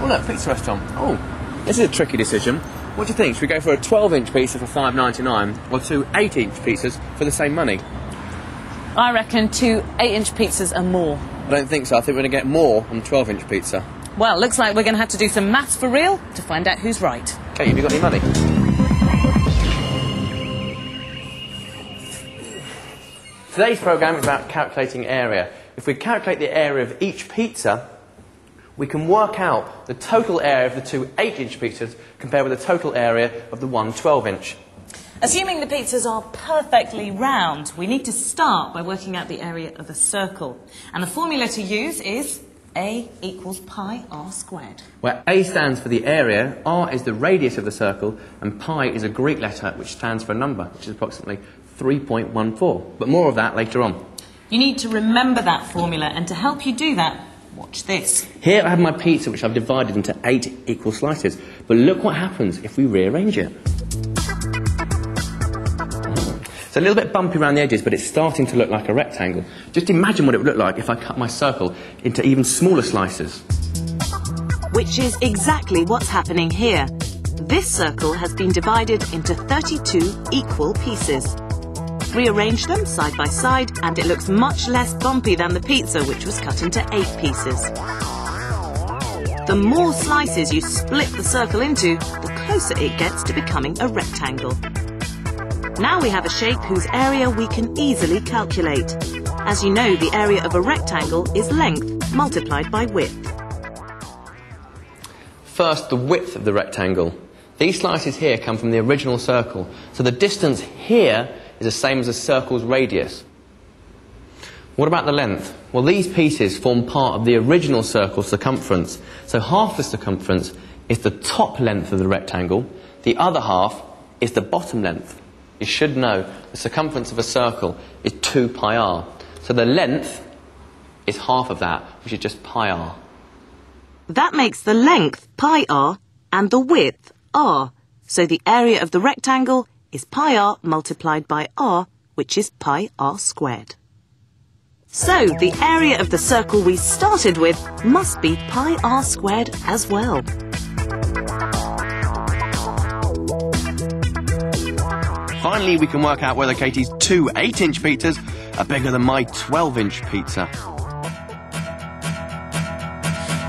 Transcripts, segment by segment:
Oh look, pizza restaurant. Oh, this is a tricky decision. What do you think? Should we go for a 12-inch pizza for $5.99 or two 8-inch pizzas for the same money? I reckon two 8-inch pizzas are more. I don't think so. I think we're going to get more on the 12-inch pizza. Well, looks like we're going to have to do some maths for real to find out who's right. Kate, have you got any money? Today's programme is about calculating area. If we calculate the area of each pizza, we can work out the total area of the two 8-inch pizzas compared with the total area of the one 12-inch. Assuming the pizzas are perfectly round, we need to start by working out the area of a circle. And the formula to use is A equals pi r squared. Where A stands for the area, r is the radius of the circle, and pi is a Greek letter which stands for a number, which is approximately 3.14. But more of that later on. You need to remember that formula, and to help you do that, watch this. Here I have my pizza, which I've divided into 8 equal slices. But look what happens if we rearrange it. It's a little bit bumpy around the edges, but it's starting to look like a rectangle. Just imagine what it would look like if I cut my circle into even smaller slices. Which is exactly what's happening here. This circle has been divided into 32 equal pieces. Rearrange them side by side, and it looks much less bumpy than the pizza, which was cut into 8 pieces. The more slices you split the circle into, the closer it gets to becoming a rectangle. Now we have a shape whose area we can easily calculate. As you know, the area of a rectangle is length multiplied by width. First, the width of the rectangle. These slices here come from the original circle, so the distance here is the same as the circle's radius. What about the length? Well, these pieces form part of the original circle's circumference, so half the circumference is the top length of the rectangle, the other half is the bottom length. You should know the circumference of a circle is 2 pi r, so the length is half of that, which is just pi r. That makes the length pi r and the width r, so the area of the rectangle is pi r multiplied by r, which is pi r squared. So the area of the circle we started with must be pi r squared as well. Finally, we can work out whether Katie's two 8-inch pizzas are bigger than my 12-inch pizza.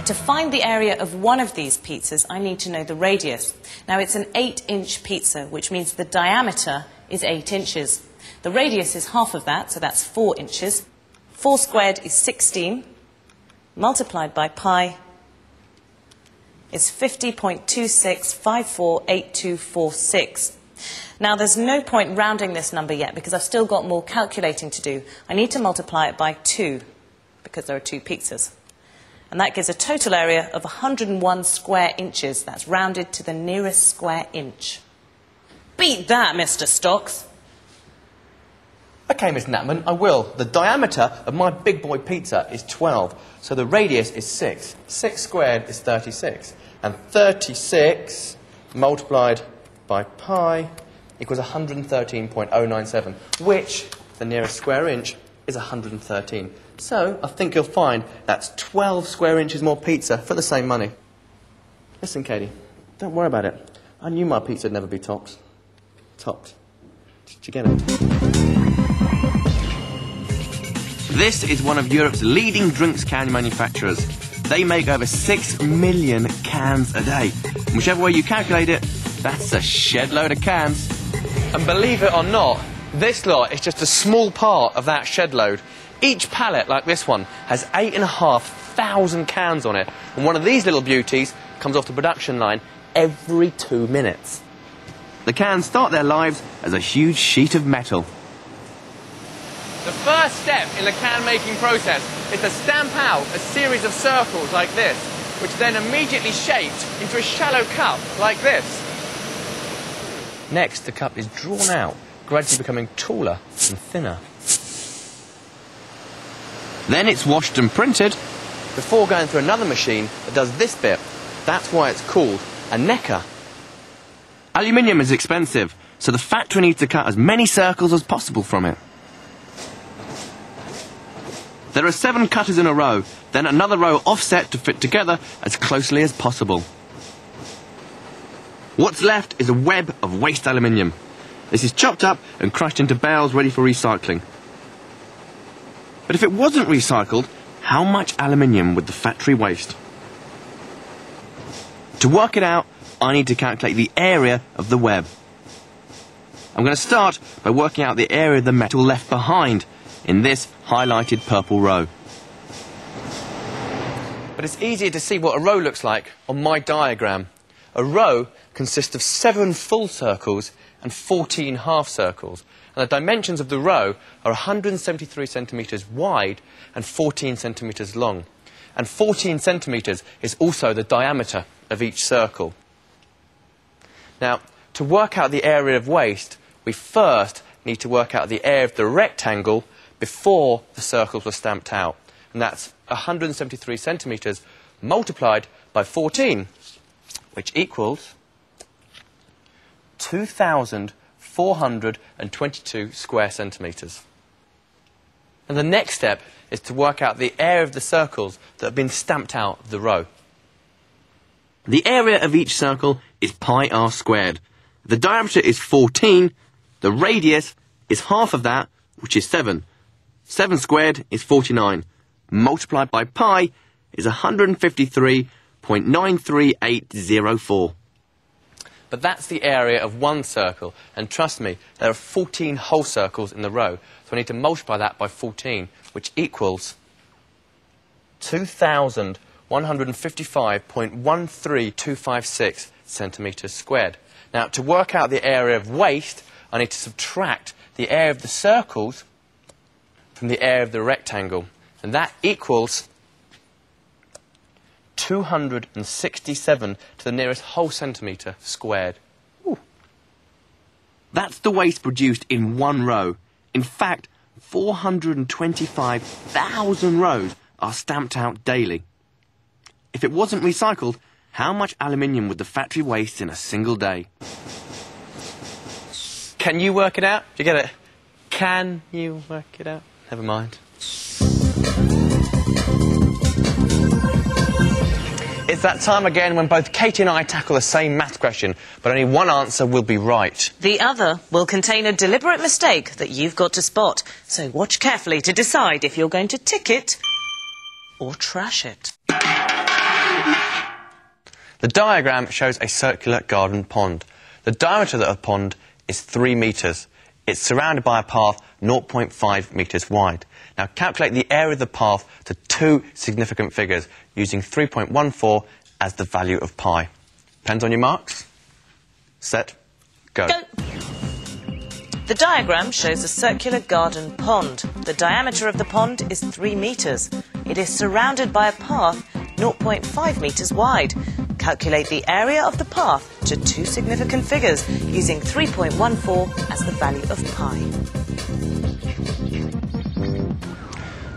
To find the area of one of these pizzas, I need to know the radius. Now, it's an 8-inch pizza, which means the diameter is 8 inches. The radius is half of that, so that's 4 inches. 4 squared is 16, multiplied by pi is 50.26548246. Now, there's no point rounding this number yet because I've still got more calculating to do. I need to multiply it by 2 because there are 2 pizzas. And that gives a total area of 101 square inches. That's rounded to the nearest square inch. Beat that, Mr. Stocks. OK, Miss Natman, I will. The diameter of my big boy pizza is 12, so the radius is 6. 6 squared is 36. And 36 multiplied by pi equals 113.097, which, the nearest square inch, is 113. So, I think you'll find that's 12 square inches more pizza for the same money. Listen, Katie, don't worry about it. I knew my pizza would never be topped. Topped. Did you get it? This is one of Europe's leading drinks can manufacturers. They make over 6 million cans a day. And whichever way you calculate it, that's a shed load of cans. And believe it or not, this lot is just a small part of that shed load. Each pallet, like this one, has 8,500 cans on it. And one of these little beauties comes off the production line every 2 minutes. The cans start their lives as a huge sheet of metal. The first step in the can-making process is to stamp out a series of circles like this, which are then immediately shaped into a shallow cup like this. Next, the cup is drawn out, gradually becoming taller and thinner. Then it's washed and printed before going through another machine that does this bit. That's why it's called a necker. Aluminium is expensive, so the factory needs to cut as many circles as possible from it. There are 7 cutters in a row, then another row offset to fit together as closely as possible. What's left is a web of waste aluminium. This is chopped up and crushed into bales ready for recycling. But if it wasn't recycled, how much aluminium would the factory waste? To work it out, I need to calculate the area of the web. I'm going to start by working out the area of the metal left behind in this highlighted purple row. But it's easier to see what a row looks like on my diagram. A row consists of 7 full circles and 14 half circles. And the dimensions of the row are 173 centimetres wide and 14 centimetres long. And 14 centimetres is also the diameter of each circle. Now, to work out the area of waste, we first need to work out the area of the rectangle before the circles were stamped out. And that's 173 centimetres multiplied by 14, which equals 2,422 square centimetres. And the next step is to work out the area of the circles that have been stamped out of the row. The area of each circle is pi r squared. The diameter is 14. The radius is half of that, which is 7. 7 squared is 49. Multiplied by pi is 153.93804. But that's the area of one circle, and trust me, there are 14 whole circles in the row, so I need to multiply that by 14, which equals 2,155.13256 centimetres squared. Now, to work out the area of waste, I need to subtract the area of the circles from the area of the rectangle, and that equals 267 to the nearest whole centimetre squared. Ooh. That's the waste produced in one row. In fact, 425,000 rows are stamped out daily. If it wasn't recycled, how much aluminium would the factory waste in a single day? Can you work it out? Do you get it? Can you work it out? Never mind. It's that time again when both Katie and I tackle the same math question, but only one answer will be right. The other will contain a deliberate mistake that you've got to spot. So watch carefully to decide if you're going to tick it or trash it. The diagram shows a circular garden pond. The diameter of the pond is 3 metres. It's surrounded by a path 0.5 metres wide. Now calculate the area of the path to 2 significant figures using 3.14 as the value of pi. Pens on your marks. Set. Go. The diagram shows a circular garden pond. The diameter of the pond is 3 metres. It is surrounded by a path 0.5 metres wide. Calculate the area of the path to 2 significant figures using 3.14 as the value of pi.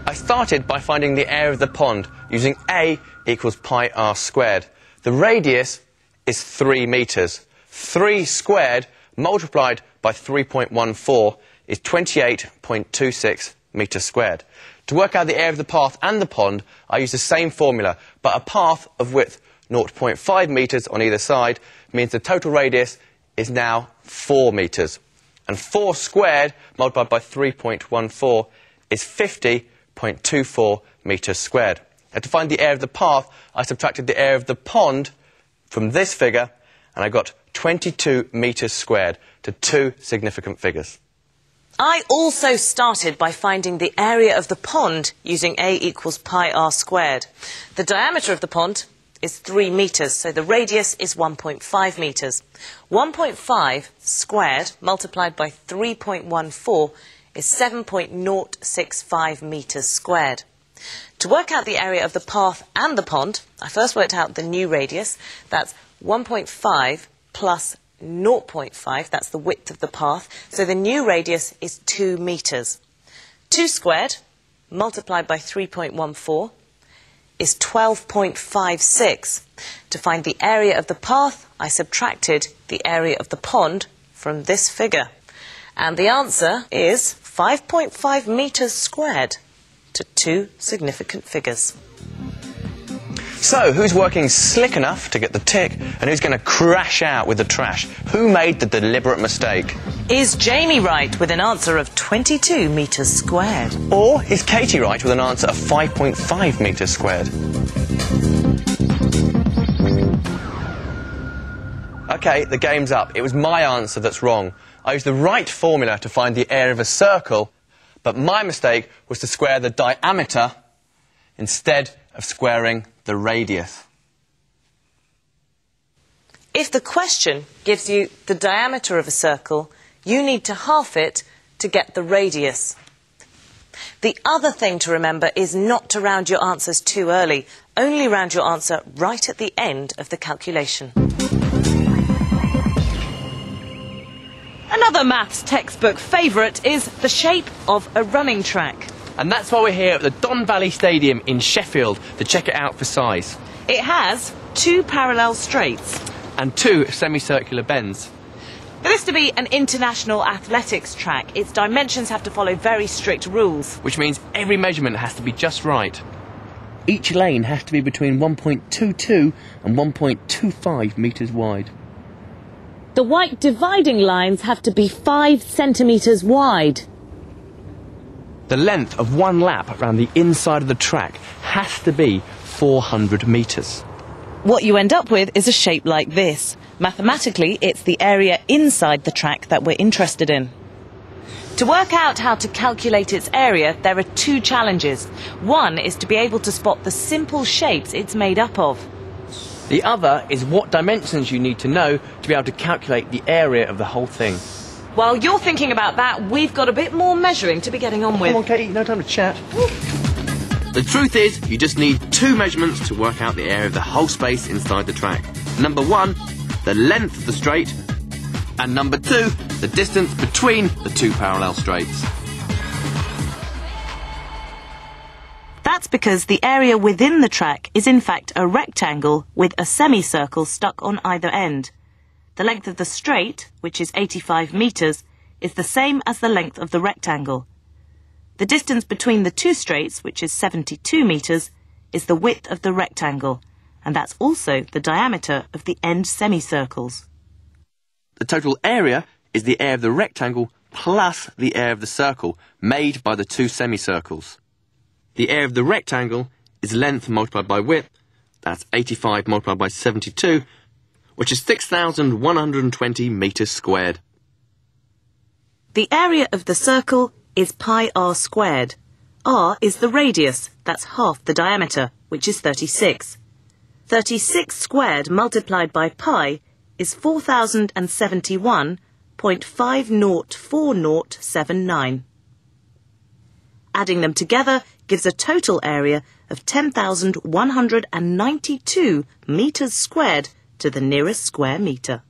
I started by finding the area of the pond using A equals pi r squared. The radius is 3 metres. 3 squared multiplied by 3.14 is 28.26 metres squared. To work out the area of the path and the pond, I use the same formula, but a path of width 0.5 metres on either side means the total radius is now 4 metres. And 4 squared multiplied by 3.14 is 50.24 metres squared. And to find the area of the path, I subtracted the area of the pond from this figure, and I got 22 metres squared to 2 significant figures. I also started by finding the area of the pond using A equals pi r squared. The diameter of the pond is 3 metres, so the radius is 1.5 metres. 1.5 squared multiplied by 3.14 is 7.065 metres squared. To work out the area of the path and the pond, I first worked out the new radius. That's 1.5 plus 0.5, that's the width of the path. So the new radius is 2 metres. 2 squared multiplied by 3.14 is 12.56. To find the area of the path, I subtracted the area of the pond from this figure. And the answer is 5.5 metres squared. to two significant figures. So, who's working slick enough to get the tick, and who's going to crash out with the trash? Who made the deliberate mistake? Is Jamie right with an answer of 22 metres squared? Or is Katie right with an answer of 5.5 metres squared? OK, the game's up. It was my answer that's wrong. I used the right formula to find the area of a circle, but my mistake was to square the diameter instead of squaring the radius. If the question gives you the diameter of a circle, you need to half it to get the radius. The other thing to remember is not to round your answers too early. Only round your answer right at the end of the calculation. Another maths textbook favourite is the shape of a running track. And that's why we're here at the Don Valley Stadium in Sheffield to check it out for size. It has two parallel straights. And two semicircular bends. For this to be an international athletics track, its dimensions have to follow very strict rules. Which means every measurement has to be just right. Each lane has to be between 1.22 and 1.25 metres wide. The white dividing lines have to be 5 centimetres wide. The length of one lap around the inside of the track has to be 400 metres. What you end up with is a shape like this. Mathematically, it's the area inside the track that we're interested in. To work out how to calculate its area, there are two challenges. One is to be able to spot the simple shapes it's made up of. The other is what dimensions you need to know to be able to calculate the area of the whole thing. While you're thinking about that, we've got a bit more measuring to be getting on with. Come on, Katie, no time to chat. The truth is, you just need two measurements to work out the area of the whole space inside the track. Number one, the length of the straight, and number two, the distance between the two parallel straights. That's because the area within the track is in fact a rectangle with a semicircle stuck on either end. The length of the straight, which is 85 metres, is the same as the length of the rectangle. The distance between the two straights, which is 72 metres, is the width of the rectangle, and that's also the diameter of the end semicircles. The total area is the area of the rectangle plus the area of the circle, made by the two semicircles. The area of the rectangle is length multiplied by width, that's 85 multiplied by 72, which is 6,120 metres squared. The area of the circle is pi r squared. R is the radius, that's half the diameter, which is 36. 36 squared multiplied by pi is 4,071.504079. Adding them together gives a total area of 10,192 metres squared to the nearest square metre.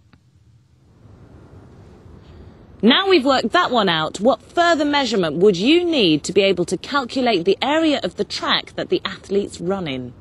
Now we've worked that one out, what further measurement would you need to be able to calculate the area of the track that the athletes run in?